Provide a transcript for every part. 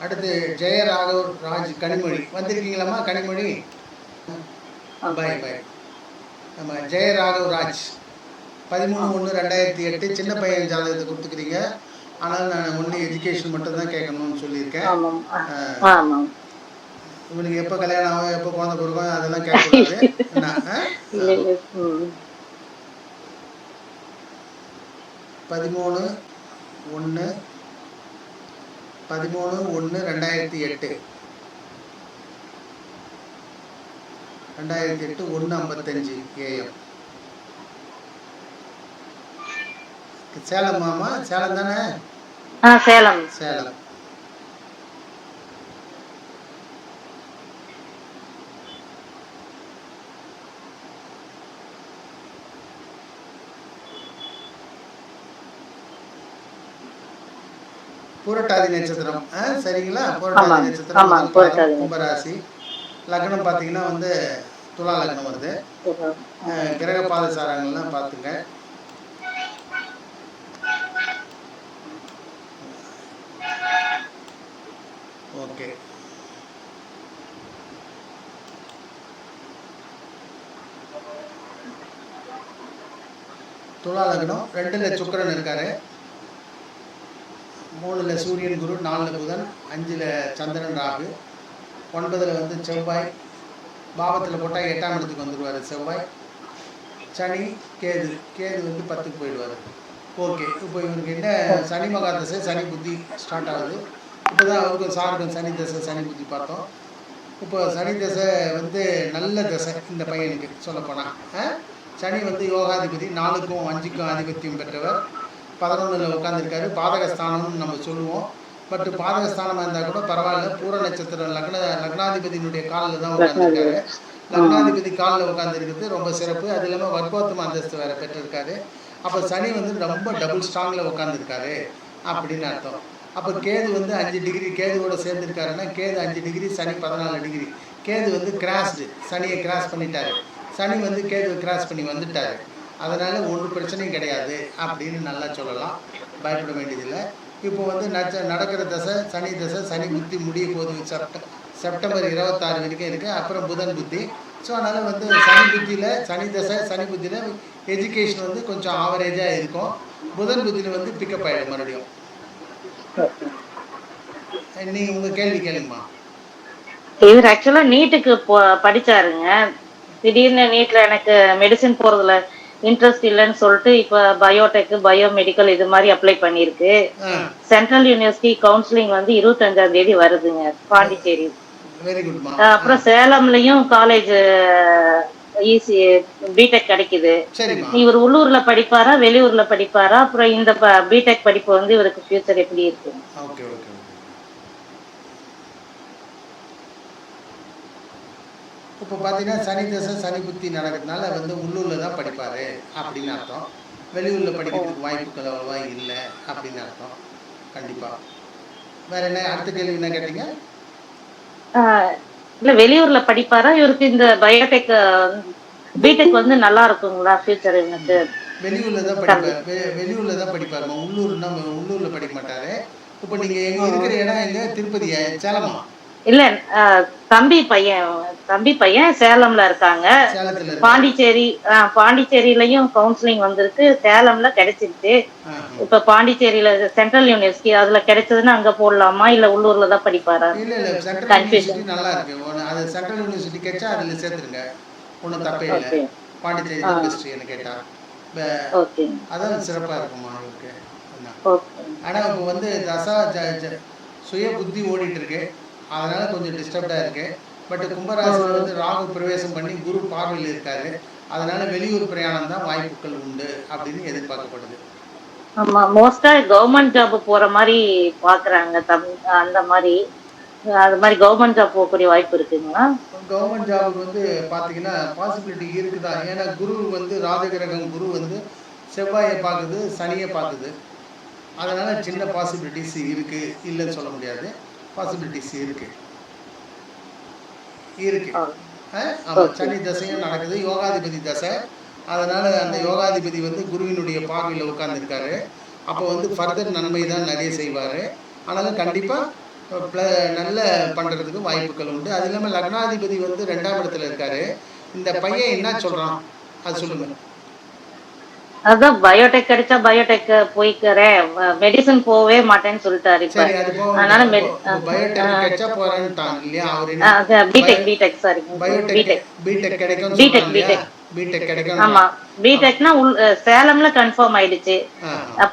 அடுத்து ஜெயராகவ் ராஜ் கனிமொழி வந்திருக்கீங்களாம்மா? கனிமொழி பாய் பாய். நம்ம ஜெயராகவ் ராஜ் 13/1/2008 சின்ன பையன் ஜாதகத்தை கொடுத்துக்கிறீங்க. ஆனால் நான் ஒன்லி எஜுகேஷன் மட்டும் தான் கேட்கணும்னு சொல்லியிருக்கேன். இவனுக்கு எப்போ கல்யாணம் ஆகும், எப்போ குழந்தை பிறக்கும் அதெல்லாம் கேட்கக்கூடாது. என்ன 13/1/2008 1:55 AM. சேலம் மாமா? சேலம் தானே? சேலம். சேலம். புரட்டாதி நட்சத்திரம் சரிங்களா? புரட்டாதி நட்சத்திரம் கும்பராசி. லக்னம் பார்த்தீங்கன்னா வந்து துலா லக்னம் வருது. கிரக பாதசாரங்கள்லாம் பார்த்துங்க. ஓகே. துலா லக்னம் 2ல் சுக்கிரன் இருக்காரு, 3ல் சூரியன் குரு, 4ல் புதன், 5ல் சந்திரன் ராகு, 9ல் வந்து செவ்வாய். பாவத்தில் போட்டால் 8ஆம் இடத்துக்கு வந்துடுவார் செவ்வாய். சனி கேது வந்து 10க்கு போயிடுவார். ஓகே. இப்போ இவருக்கு என்ன சனி மகா தசை, சனி புத்தி ஸ்டார்ட் ஆகுது. இப்போ தான் அவருக்கும் சாருக்கும் சனி தசை சனி புத்தி பார்த்தோம். இப்போ சனி தசை வந்து நல்ல தசை இந்த பையனுக்கு சொல்லப்போனால். சனி வந்து யோகாதிபதி, 4க்கும் 5க்கும் ஆதிபத்தியம் பெற்றவர். 11ல் உட்காந்துருக்காரு. பாதகஸ்தானம்னு நம்ம சொல்லுவோம். பட் பாதகஸ்தானமாக இருந்தால் கூட பரவாயில்ல. பூர நட்சத்திரம் லக்னாதிபதியினுடைய காலில் தான் உட்காந்துருக்காரு. லக்னாதிபதி காலில் உட்காந்துருக்கிறது ரொம்ப சிறப்பு. அது இல்லாமல் வர்க்கோத்தம அந்தஸ்து வேறு பெற்றிருக்காரு. அப்போ சனி வந்து ரொம்ப டபுள் ஸ்ட்ராங்கில் உட்காந்துருக்காரு அப்படின்னு அர்த்தம். அப்போ கேது வந்து 5 டிகிரி கேதுவோட சேர்ந்துருக்காருன்னா கேது 5 டிகிரி, சனி 14 டிகிரி. கேது வந்து கிராஸ்டு, சனியை கிராஸ் பண்ணிட்டாரு. சனி வந்து கேதுவை கிராஸ் பண்ணி வந்துட்டார். அதனால் ஒரு பிரச்சனையும் கிடையாது அப்படின்னு நல்லா சொல்லலாம். பயப்பட வேண்டியதில்லை. இப்போ வந்து நடக்கிற தசை சனி தசை. சனி புத்தி முடிய போகுது. செப்டம்பர் 26 வரைக்கும் இருக்குது. அப்புறம் புதன் புத்தி. ஸோ அதனால் வந்து சனி புத்தியில் சனி தசை சனி புத்தியில் எஜுகேஷன் வந்து கொஞ்சம் ஆவரேஜாக இருக்கும். புதன் புத்தியில் வந்து பிக்கப் ஆகிடும் மறுபடியும். நீங்கள் உங்கள் கேள்வி கேளுங்கம்மா. இவர் ஆக்சுவலாக நீட்டுக்கு படித்தாருங்க. திடீர்னு நீட்டில் எனக்கு மெடிசின் போகிறதுல இன்ட்ரெஸ்ட் இல்லைன்னு சொல்லிட்டு இப்போ பயோடெக் பயோமெடிக்கல் இது மாதிரி அப்ளை பண்ணியிருக்கு. சென்ட்ரல் யூனிவர்சிட்டி கவுன்சிலிங் வந்து 25ஆம் தேதி வருதுங்க பாண்டிச்சேரி. அப்புறம் சேலம்லயும் காலேஜ் ஈஸி பிடெக் கிடைக்குது. இவர் உள்ளூர்ல படிப்பாரா வெளியூர்ல படிப்பாரா? அப்புறம் இந்த பிடெக் படிப்பு வந்து இவருக்கு ஃபியூச்சர் எப்படி இருக்கு? இப்போ பார்த்தீங்கன்னா சனி தசை சனி புத்தி நடக்கிறதுனால வந்து உள்ளூரில் தான் படிப்பார் அப்படின்னு அர்த்தம். வெளியூரில் படிக்கிறதுக்கு வாய்ப்புகள் அவ்வளோவா இல்லை அப்படின்னு அர்த்தம். கண்டிப்பாக. வேற என்ன அடுத்த கேள்வி என்ன கேட்டீங்க? இல்லை வெளியூரில் படிப்பாரா? இவருக்கு இந்த பயோடெக் பிடெக் வந்து நல்லா இருக்குங்களா ஃபியூச்சர்? எனக்கு வெளியூரில் தான் படிப்பார். வெளியூரில் தான் படிப்பாருமா. உள்ளூரில் படிக்க மாட்டார். இப்போ நீங்கள் எங்கே இருக்கிற இடம் எங்கே? திருப்பதியா சேலமா? இல்ல தம்பி பையன் சேலம்ல இருக்காங்க. பாண்டிச்சேரியிலயும் கவுன்சிலிங் வந்திருக்கு. சேலம்ல கிடைச்சிருச்சு. இப்ப பாண்டிச்சேரியில சென்ட்ரல் யூனிவர்சிட்டி அதுல கிடைச்சதுன்னா அங்க போடலாமா இல்ல உள்ளூர்ல தான் படிப்பாரா? இல்ல சென்ட்ரல் யூனிவர்சிட்டி நல்லா இருக்கு. அது சென்ட்ரல் யூனிவர்சிட்டி கிடைச்சா அதுல சேர்த்துருங்க. ஒன்றும் தப்பே இல்லை. பாண்டிச்சேரி தான் பெஸ்ட் என்ன கேட்டா. அதான் சிறப்பா இருக்குமா இருக்கு. ஆனா இப்போ வந்து தசா சுய புத்தி ஓடிட்டு இருக்கு. அதனால கொஞ்சம் டிஸ்டர்ப்டாக இருக்கு. பட் கும்பராசியில் வந்து ராகு பிரவேசம் பண்ணி குரு பார்வையில் இருக்காரு. அதனால வெளியூர் பிரயாணம் தான் வாய்ப்புகள் உண்டு அப்படின்னு எதிர்பார்க்கப்படுது. ஆமா, மோஸ்டா கவர்மெண்ட் ஜாப் போற மாதிரி பாக்குறாங்க. அந்த மாதிரி அது மாதிரி கவர்மெண்ட் ஜாப் போகக்கூடிய வாய்ப்பு இருக்குங்களா? கவர்மெண்ட் ஜாப் வந்து பாத்தீங்கன்னா பாசிபிலிட்டி இருக்குதா. ஏன்னா குரு வந்து ராஜகிரகம் குரு வந்து செவ்வாயை பார்க்குது, சனியை பார்க்குது. அதனால சின்ன பாசிபிலிட்டிஸ் இருக்கு, இல்லைன்னு சொல்ல முடியாது. பாசிபிலிட்டிஸ் இருக்கு. சனி தசையும் நடக்குது. யோகாதிபதி தசை. அதனால அந்த யோகாதிபதி வந்து குருவினுடைய பார்வையில் உட்கார்ந்துருக்காரு. அப்போ வந்து ஃபர்தர் நன்மை தான் நிறைய செய்வார். ஆனாலும் கண்டிப்பாக நல்ல பண்ணுறதுக்கு வாய்ப்புகள் உண்டு. அது இல்லாமல் லக்னாதிபதி வந்து 2ஆம் இடத்துல இருக்காரு. இந்த பையன் என்ன சொல்கிறான் அது சொல்லுங்கள். அதான் பயோடெக் கிடைச்சா பயோடெக் போய்க்கிறேன், மெடிசன் போகவே மாட்டேன்னு சொல்லிட்டாரு இப்ப. சரி, அது அதனால பயோடெக் கிடைச்சா போறான்ட்டாங்க இல்லையா? அவர் என்ன பிடெக் சாரி பயோடெக் பிடெக் கிடைக்கும்னு பிடெக் சொல்றாங்க இல்லையா? பிடெக் கிடைக்கும். ஆமா, பிடெக்னா சேலம்ல கன்ஃபார்ம் ஆயிடுச்சு.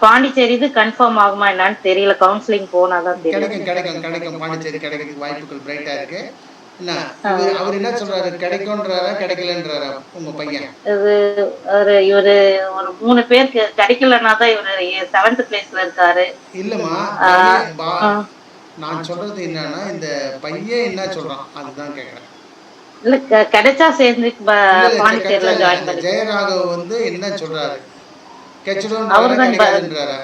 பாண்டிச்சேரி இது கன்ஃபார்ம் ஆகுமா என்னன்னு தெரியல, கவுன்சிலிங் போனாதான் தெரியும். கிடைக்கும் கிடைக்கும் கிடைக்கும் பாண்டிச்சேரி கிடைக்கிறதுக்கு வாய்ப்புகள் பிரைட்டா இருக்கு. என்ன அவர் என்ன சொல்றாரு, கிடைக்கும்ன்றாரா கிடைக்கலன்றாரா உங்க பையன்? இவரு ஒரு 3 பேருக்கு கிடைக்கலன்னா தான் இவரு 7th பிளேஸ்ல இருக்காரு. இல்லம்மா, நான் சொல்றது என்னன்னா இந்த பையன் என்ன சொல்றான் அதுதான் கேக்குறேன். இல்ல கிடைச்சா சேர்ந்து பாண்டிச்சேரியில ஜாயின் பண்ணி. ஜெயராகவ் வந்து என்ன சொல்றாரு, கிடைச்சிடும்ன்றாரா கிடைக்காதுன்றாரா?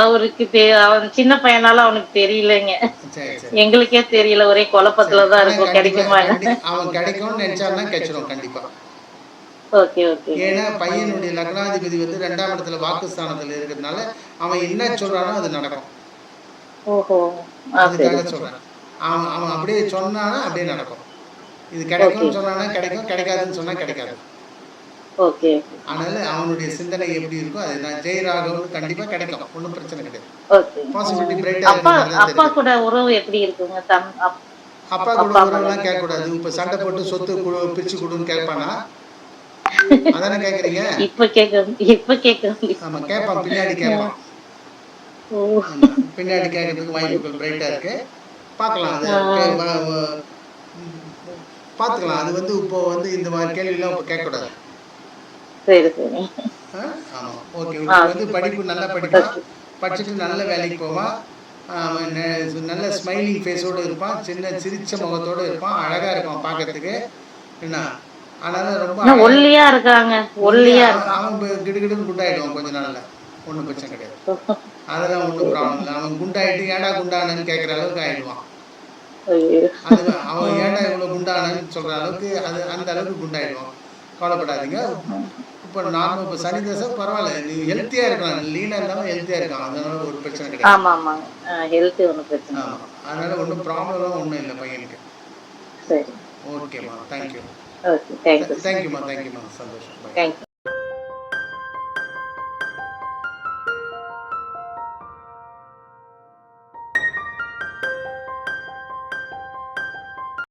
அவருக்கு அவன் சின்ன பையனால அவனுக்கு தெரியலங்க, எங்களுக்கே தெரியல, ஒரே குழப்பத்துலதான் இருக்கும். கிடைக்குமா அவன் கிடைக்கும்னு நினைச்சாருன்னா கிடைச்சிடும் கண்டிப்பா. Okay okay. ஏன்னா பையனுடைய லக்னாதிபதி வந்து 2ஆம் இடத்துல வாக்குஸ்தானத்துல இருக்கிறதுனால அவன் என்ன சொல்றானோ அது நடக்கும். ஓஹோ, அதுக்காக சொல்றேன். அவன் அப்படியே சொன்னானா அப்படியே நடக்கும். இது கிடைக்கும்னு சொன்னானா கிடைக்கும், கிடைக்காதுன்னு சொன்னா கிடைக்காது. ஓகே. அதனால அவனுடைய சிந்தனை எப்படி இருக்கோ அதுதான். ஜெயராகவ் கண்டிப்பா கிடைக்கும், ஒன்றும் பிரச்சனை கிடையாது. ஓகே. பாசிபிலிட்டி பிரைட்டா இருக்கு. அப்பா கூட உறவு எப்படி இருக்குங்க? அப்பா கூட உறவுலாம் கேட்க கூடாது. இப்ப சண்டை போட்டு சொத்து பிரிச்சு கொடுன்னு கேட்பானா? அதானே கேக்குறீங்க? இப்ப கேட்க ஆமா, கேட்பான், பின்னாடி கேட்பான். பின்னாடி கேட்கறதுக்கு வாய்ப்புகள் பிரைட்டா இருக்கு. பார்க்கலாம், அது பார்த்துக்கலாம். அது வந்து இப்போ வந்து இந்த மாதிரி கேள்வியெல்லாம் இப்போ கேட்கக்கூடாது. சரி சரி. ஆமாம், ஓகே. வந்து படிப்பு நல்லா படிப்பான், படிச்சுட்டு நல்ல வேலைக்கு போவான், நல்ல ஸ்மைலிங் ஃபேஸோடு இருப்பான், சின்ன சிரிச்ச முகத்தோடு இருப்பான், அழகாக இருப்பான் பார்க்கறதுக்கு. என்ன அதனால ரொம்ப ஒல்லியா இருக்காங்க, ஒல்லியா இருக்கான். அவன் கிடுகிடுன்னு குண்டாயிடுவான் கொஞ்ச நாள்ல, ஒன்றும் பிரச்சனை கிடையாது. அதெல்லாம் ஒன்றும் ப்ராப்ளம் இல்லை. அவன் குண்டாயிட்டு ஏடா குண்டானன்னு கேட்குற அளவுக்கு ஆயிடுவான். அது அவன் ஏடா இவ்வளோ குண்டானன்னு சொல்கிற அளவுக்கு அது அந்த அளவுக்கு குண்டாயிடுவான். கவலைப்படாதீங்க. இப்போ நார்மல் இப்போ சனி தசை பரவாயில்ல, நீ ஹெல்த்தியாக இருக்கலாம், லீனாக இருந்தாலும் ஹெல்த்தியாக இருக்கான், அதனால ஒரு பிரச்சனை கிடையாது. ஆமாம் ஆமாம், ஹெல்த்து ஒன்றும் பிரச்சனை. ஆமாம், அதனால ஒன்றும் ப்ராப்ளம்லாம் ஒன்றும் இல்லை பையனுக்கு. சரி, ஓகேம்மா, தேங்க்யூ. Okay, thank you. தேங்க்யூம்மா, தேங்க்யூம்மா, சந்தோஷம். தேங்க்யூ.